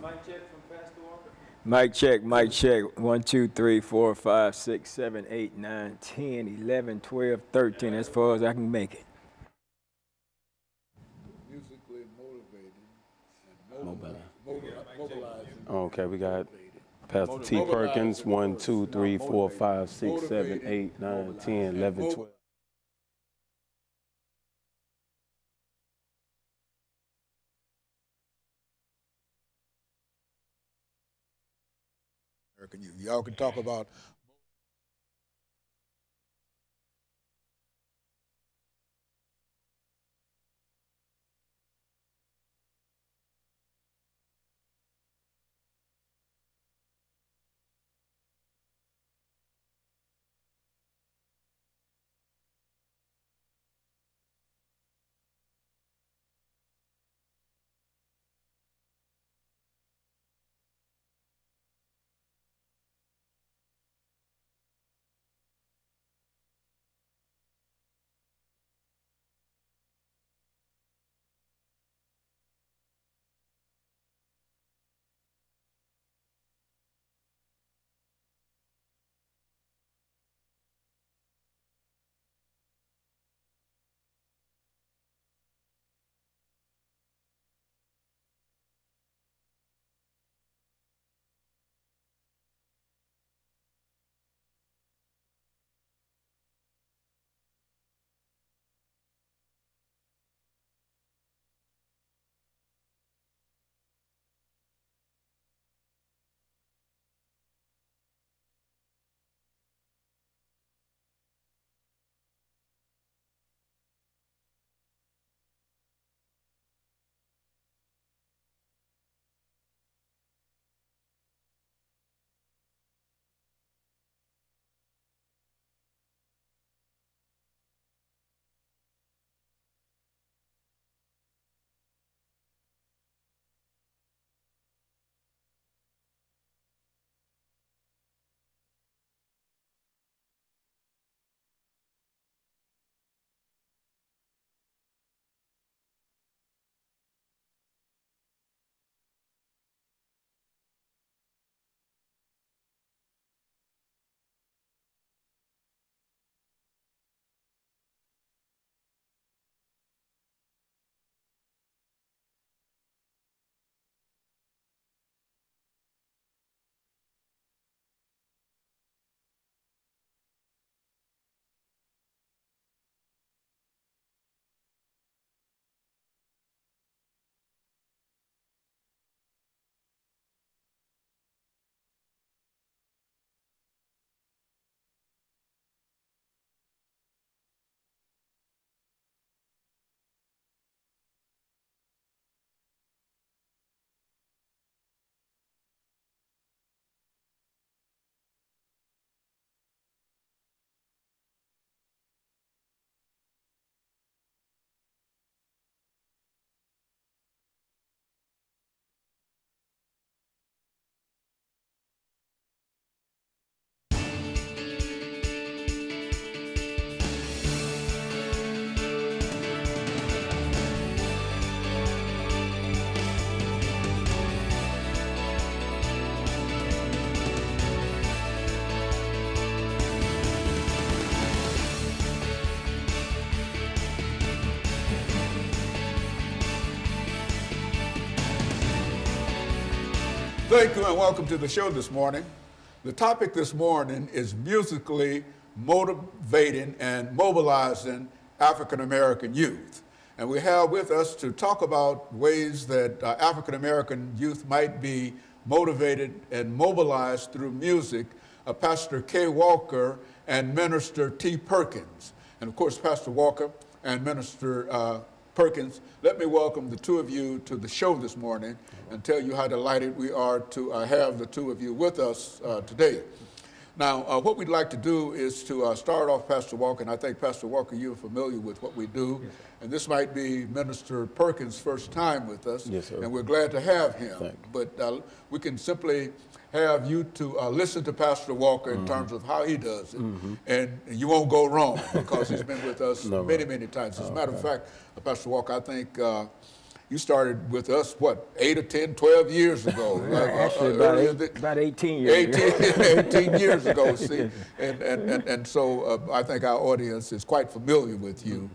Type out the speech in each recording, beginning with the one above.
Mic check from Pastor Walker. Mic check, mic check. 1, 2, 3, 4, 5, 6, 7, 8, 9, 10, 11, 12, 13, as far as I can make it. Musically motivated and mobilizing. Okay, we got Pastor T. Perkins, 1, 2, 3, 4, 5, 6, 7, 8, 9, 10, 11, 12. Y'all can talk about Thank you and welcome to the show this morning. The topic this morning is musically motivating and mobilizing African American youth. And we have with us to talk about ways that African American youth might be motivated and mobilized through music, Pastor KWalker and Minister T. Perkins. And of course, Pastor Walker and Minister Perkins, let me welcome the two of you to the show this morning and tell you how delighted we are to have the two of you with us today. Now, what we'd like to do is to start off, Pastor Walker, and I think, Pastor Walker, you're familiar with what we do, yes, and this might be Minister Perkins' first time with us, yes, sir, and we're glad to have him. But we can simply have you to listen to Pastor Walker in terms of how he does it, and you won't go wrong because he's been with us many, many times. As a matter of fact, Pastor Walker, I think You started with us, what, 8 or 10, 12 years ago? Actually, about 18 years 18 years ago, see? And so I think our audience is quite familiar with you.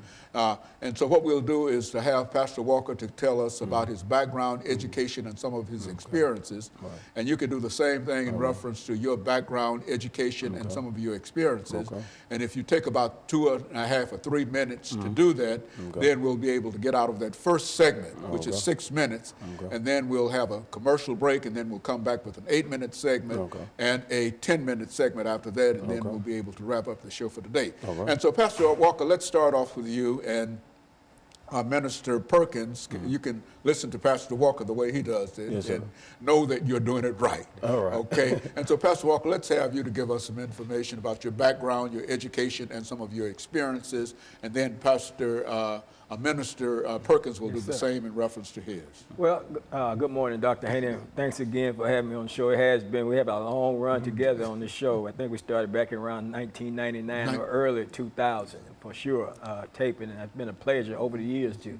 And so what we'll do is to have Pastor Walker to tell us about his background, education, and some of his experiences. Right. And you can do the same thing in reference to your background, education, and some of your experiences. And if you take about 2.5 or 3 minutes to do that, then we'll be able to get out of that first segment, which is 6 minutes. And then we'll have a commercial break, and then we'll come back with an 8-minute segment and a 10-minute segment after that, and then we'll be able to wrap up the show for today. And so, Pastor Walker, let's start off with you. And Minister Perkins, you can listen to Pastor Walker the way he does it and know that you're doing it right. All right. Okay. And so, Pastor Walker, let's have you to give us some information about your background, your education, and some of your experiences. And then Minister Perkins will do the same in reference to his. Well, good morning, Dr. Haney. Thanks again for having me on the show. It has been, we have a long run together on the show. I think we started back in around 1999 or early 2000, for sure, taping. And it's been a pleasure over the years to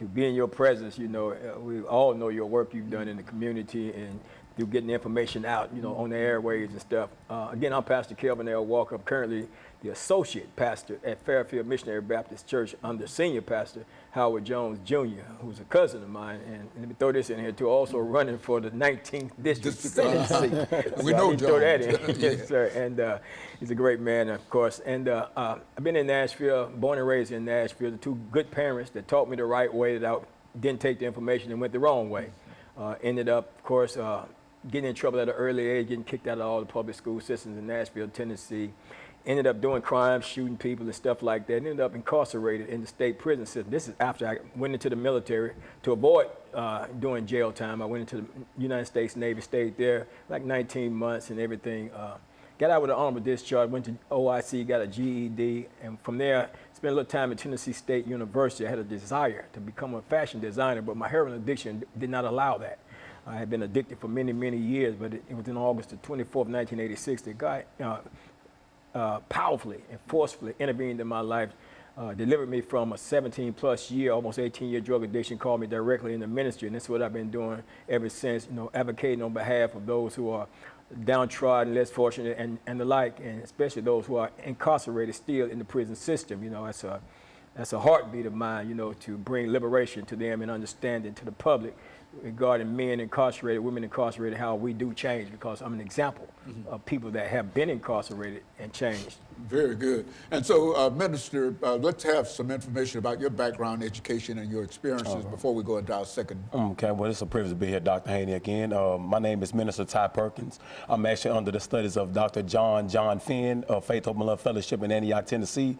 be in your presence. You know, we all know your work you've done in the community and through getting the information out, you know, on the airwaves and stuff. Again, I'm Pastor Kelvin L. Walker. I'm currently the associate pastor at Fairfield Missionary Baptist Church under senior pastor Howard Jones Jr., who's a cousin of mine. And let me throw this in here too, also running for the 19th District Senate seat. We know Jones. Throw that in. Yes, sir. And he's a great man, of course. And I've been in Nashville, born and raised in Nashville. The two good parents that taught me the right way, that I didn't take the information and went the wrong way. Ended up, of course, getting in trouble at an early age, getting kicked out of all the public school systems in Nashville, Tennessee. Ended up doing crimes, shooting people and stuff like that. Ended up incarcerated in the state prison system. This is after I went into the military to avoid doing jail time. I went into the United States Navy, stayed there like 19 months and everything. Got out with an honorable discharge, went to OIC, got a GED, and from there, spent a little time at Tennessee State University. I had a desire to become a fashion designer, but my heroin addiction did not allow that. I had been addicted for many, many years, but it was in August the 24th, 1986, that God powerfully and forcefully intervened in my life, delivered me from a 17-plus year, almost 18-year drug addiction, called me directly into ministry, and that's what I've been doing ever since, you know, advocating on behalf of those who are downtrodden, less fortunate, and the like, and especially those who are incarcerated still in the prison system. You know, that's a heartbeat of mine, you know, to bring liberation to them and understanding to the public regarding men incarcerated, women incarcerated, how we do change, because I'm an example of people that have been incarcerated and changed. Very good. And so, Minister, let's have some information about your background, education, and your experiences before we go into our second. Okay, well, it's a privilege to be here, Dr. Haney, again. My name is Minister Ty Perkins. I'm actually under the studies of Dr. John Finn of Faith, Hope, and Love Fellowship in Antioch, Tennessee.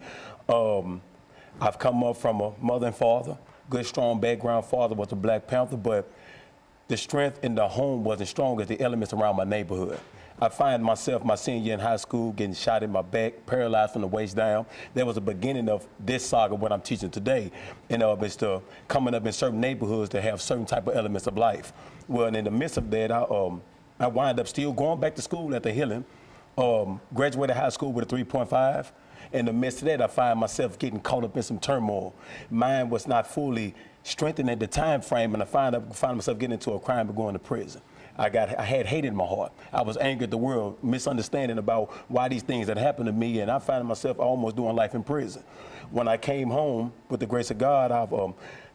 I've come up from a mother and father, good, strong background. Father was a Black Panther, but the strength in the home wasn't strong as the elements around my neighborhood. I find myself my senior year in high school getting shot in my back, paralyzed from the waist down. That was the beginning of this saga, what I'm teaching today. And it's coming up in certain neighborhoods that have certain type of elements of life. Well, and in the midst of that, I wind up still going back to school at the Healing, graduated high school with a 3.5. In the midst of that, I find myself getting caught up in some turmoil. Mine was not fully strengthened at the time frame, and I find myself getting into a crime and going to prison. I had hate in my heart. I was angry at the world, misunderstanding about why these things had happened to me, and I found myself almost doing life in prison. When I came home, with the grace of God,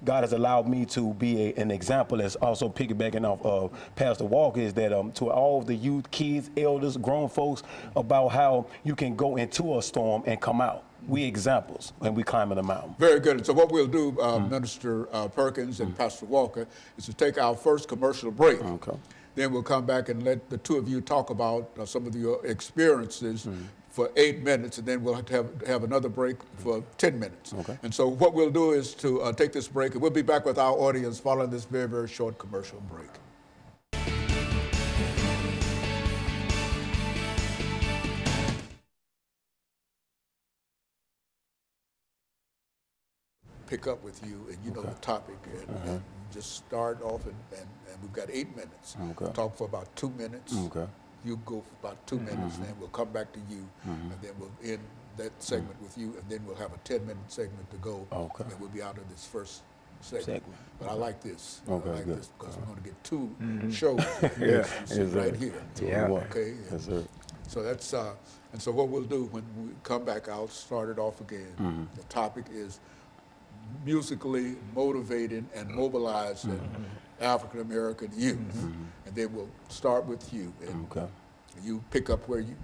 God has allowed me to be an example, as also piggybacking off of Pastor Walker, is that to all the youth, kids, elders, grown folks, about how you can go into a storm and come out. We examples, and we climbing the mountain. Very good. And so what we'll do, Minister Perkins and Pastor Walker, is to take our first commercial break. Okay. Then we'll come back and let the two of you talk about some of your experiences for 8 minutes, and then we'll have another break for 10 minutes. Okay. And so what we'll do is to take this break, and we'll be back with our audience following this very, very short commercial break. Pick up with you, and you know the topic, and just start off, and we've got 8 minutes. Okay. Talk for about 2 minutes. Okay. You go for about 2 minutes, and then we'll come back to you, and then we'll end that segment with you, and then we'll have a 10-minute segment to go, and we'll be out of this first segment. But I like this. Okay, I like good. this because we're going to get two shows right here. Yeah. Okay. Yes, sir. So that's and so what we'll do when we come back, I'll start it off again. The topic is musically motivating and mobilizing African American youth, and then we'll start with you. And you pick up where you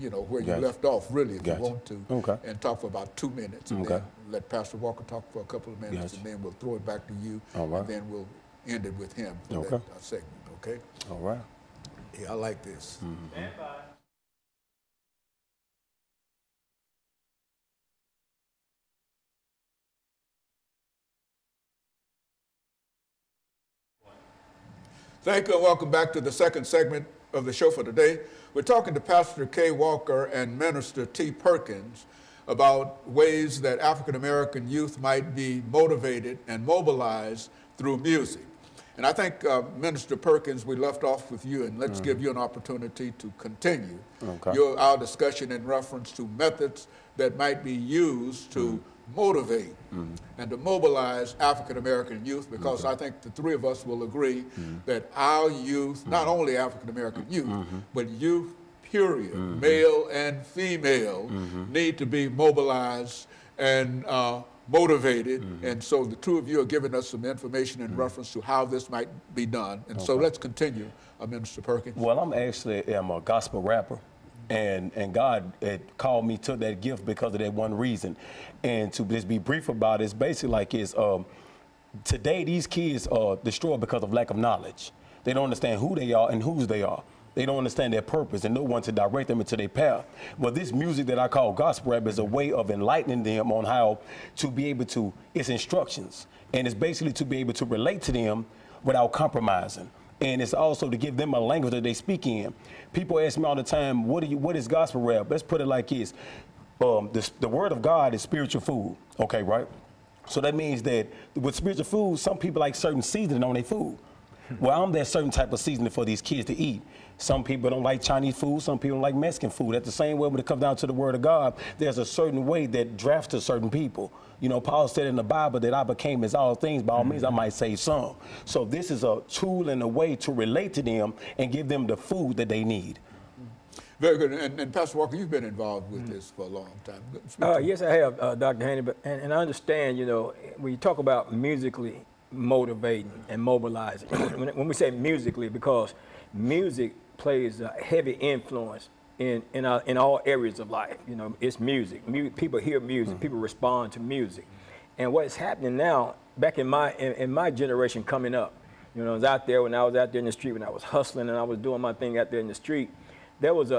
left off, really, if you want to, and talk for about 2 minutes, and then let Pastor Walker talk for a couple of minutes, and then we'll throw it back to you, and then we'll end it with him for that segment. Okay. All right. Yeah, I like this. Stand by. Thank you and welcome back to the second segment of the show for today. We're talking to Pastor KWalker and Minister T. Perkins about ways that African American youth might be motivated and mobilized through music. And I think, Minister Perkins, we left off with you, and let's give you an opportunity to continue our discussion in reference to methods that might be used to motivate and to mobilize African American youth, because I think the three of us will agree that our youth, not only African American youth, but youth, period, male and female, need to be mobilized and motivated. And so the two of you are giving us some information in reference to how this might be done. And so let's continue, Minister Perkins. Well, I'm actually a gospel rapper. And God had called me to that gift because of that one reason. And to just be brief about it, it's basically like this. Today, these kids are destroyed because of lack of knowledge. They don't understand who they are and whose they are. They don't understand their purpose and no one to direct them into their path. Well, this music that I call gospel rap is a way of enlightening them on how to be able to, it's instructions. And it's basically to be able to relate to them without compromising. And it's also to give them a language that they speak in. People ask me all the time, what is gospel rap? Let's put it like this. The word of God is spiritual food, okay, right? So that means that with spiritual food, some people like certain seasoning on their food. Well, I'm that certain type of seasoning for these kids to eat. Some people don't like Chinese food, some people don't like Mexican food. At the same way, when it comes down to the word of God, there's a certain way that drafts to certain people. You know, Paul said in the Bible that I became as all things, by all means I might save some. So this is a tool and a way to relate to them and give them the food that they need. Very good. And Pastor Walker, you've been involved with this for a long time. Yes, I have, Dr. Haney. And I understand, you know, when you talk about musically motivating and mobilizing, when we say musically, because music plays a heavy influence in all areas of life. You know, it's music. People hear music. People respond to music. And what's happening now, back in my generation coming up, you know, I was out there when I was out there in the street, when I was hustling and I was doing my thing out there in the street. There was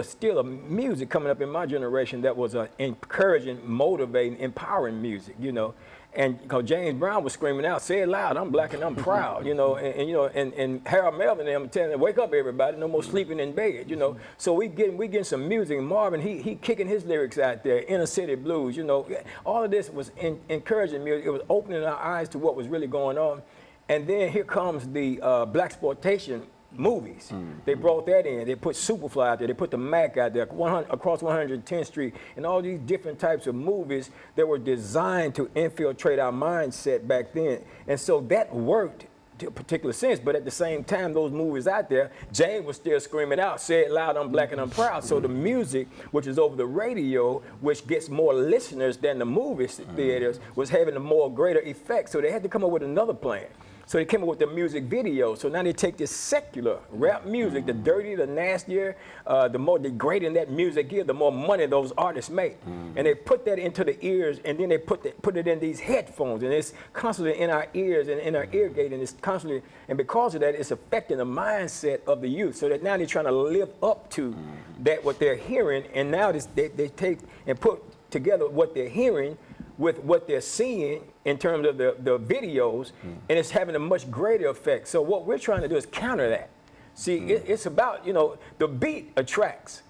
still a music coming up in my generation that was encouraging, motivating, empowering music. You know. And because James Brown was screaming out, "Say it loud, I'm black and I'm proud," you know, and Harold Melvin and them telling them, "Wake up, everybody, no more sleeping in bed," you know. So we getting some music. And Marvin, he kicking his lyrics out there, inner city blues, you know. All of this was encouraging music. It was opening our eyes to what was really going on. And then here comes the blaxploitation movies. They brought that in. They put Superfly out there. They put the Mac out there, across 110th Street, and all these different types of movies that were designed to infiltrate our mindset back then. And so that worked to a particular sense, but at the same time, those movies out there, James was still screaming out, "Say it loud, I'm black and I'm proud." So the music, which is over the radio, which gets more listeners than the movie theaters, was having a more greater effect. So they had to come up with another plan. So they came up with the music video. So now they take this secular rap music, the dirty, the nastier, the more degrading that music is, the more money those artists make. And they put that into the ears, and then they put it in these headphones, and it's constantly in our ears and in our ear gate, and it's constantly, and because of that, it's affecting the mindset of the youth. So that now they're trying to live up to that, what they're hearing, and now they take and put together what they're hearing with what they're seeing in terms of the videos, and it's having a much greater effect. So what we're trying to do is counter that. See, it's about, you know, the beat attracts.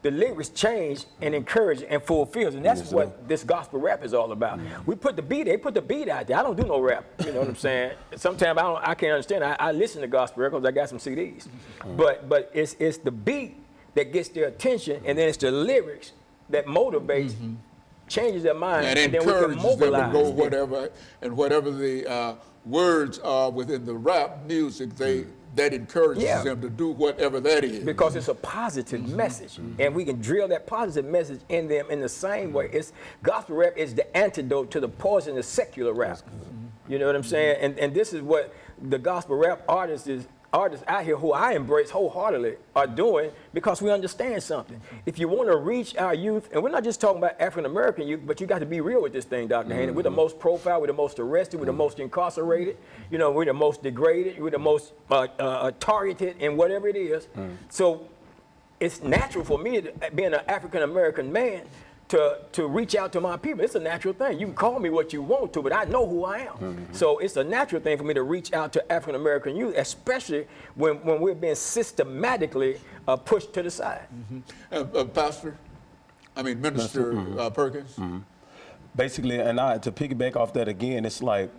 The lyrics change and encourage and fulfills, and that's what this gospel rap is all about. We put the beat, they put the beat out there. I don't do no rap, you know what I'm saying? Sometimes I can't understand. I listen to gospel records. I got some CDs, but it's the beat that gets their attention, and then it's the lyrics that motivates changes their mind, and then we can encourages them to mobilize go them. whatever the words are within the rap music, that encourages them to do whatever that is. Because it's a positive message, and we can drill that positive message in them in the same way. It's gospel rap is the antidote to the poisonous secular rap. You know what I'm saying? And this is what the gospel rap artists out here who I embrace wholeheartedly are doing, because we understand something. If you want to reach our youth, and we're not just talking about African-American youth, but you got to be real with this thing, Dr. Haney. We're the most profiled, we're the most arrested, we're the most incarcerated, you know, we're the most degraded, we're the most targeted in whatever it is. So it's natural for me, being an African-American man, to reach out to my people. It's a natural thing. You can call me what you want to, but I know who I am. So it's a natural thing for me to reach out to African-American youth, especially when we're being systematically pushed to the side. Minister Perkins. Basically, and to piggyback off that again, it's like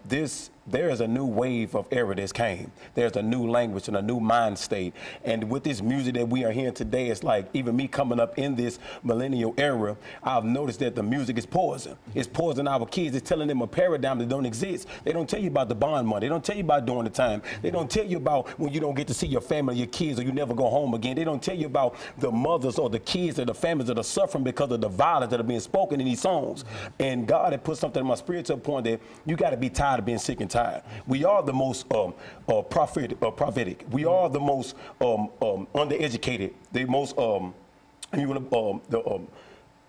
there is a new wave of era that's came. There's a new language and a new mind state. And with this music that we are hearing today, it's like even me coming up in this millennial era, I've noticed that the music is poison. It's poisoning our kids. It's telling them a paradigm that don't exist. They don't tell you about the bond money. They don't tell you about during the time. They don't tell you about when you don't get to see your family, your kids, or you never go home again. They don't tell you about the mothers or the kids or the families that are suffering because of the violence that are being spoken in these songs. And God had put something in my spirit to a point that you got to be tired of being sick and tired. We are the most prophetic. We are the most undereducated, the most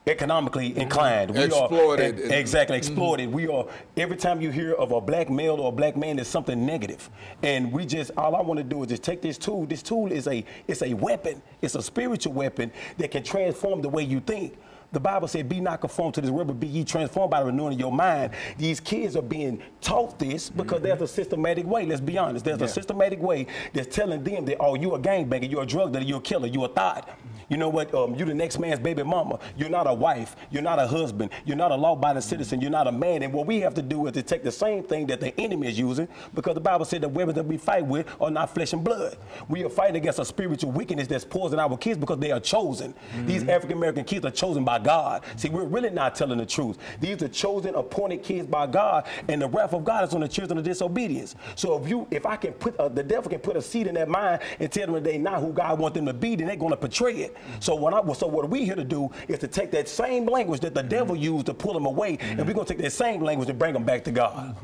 economically inclined. We exploited. Exactly, exploited. We are, every time you hear of a black male or a black man, there's something negative. And we just, all I want to do is just take this tool. This tool is it's a weapon. It's a spiritual weapon that can transform the way you think. The Bible said, be not conformed to this world, but be ye transformed by the renewing of your mind. These kids are being taught this because there's a systematic way, let's be honest. There's a systematic way that's telling them that, oh, you're a gangbanger, you're a drug dealer, you're a killer, you're a thought. You know what, you're the next man's baby mama. You're not a wife, you're not a husband, you're not a law-abiding citizen, you're not a man. And what we have to do is to take the same thing that the enemy is using, because the Bible said the weapons that we fight with are not flesh and blood. We are fighting against a spiritual wickedness that's poisoning our kids because they are chosen. These African-American kids are chosen by God. See, we're really not telling the truth. These are chosen, appointed kids by God, and the wrath of God is on the children of disobedience. So if I can put, the devil can put a seed in their mind and tell them that they're not who God wants them to be, then they're going to portray it. So what we're here to do is to take that same language that the devil used to pull them away, and we're going to take that same language and bring them back to God.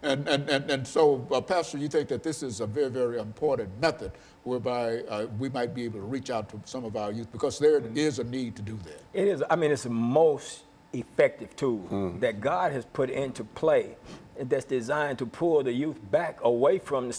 And so, Pastor, you think that this is a very, very important method whereby we might be able to reach out to some of our youth, because there is a need to do that. It is. I mean, it's the most effective tool that God has put into play that's designed to pull the youth back away from the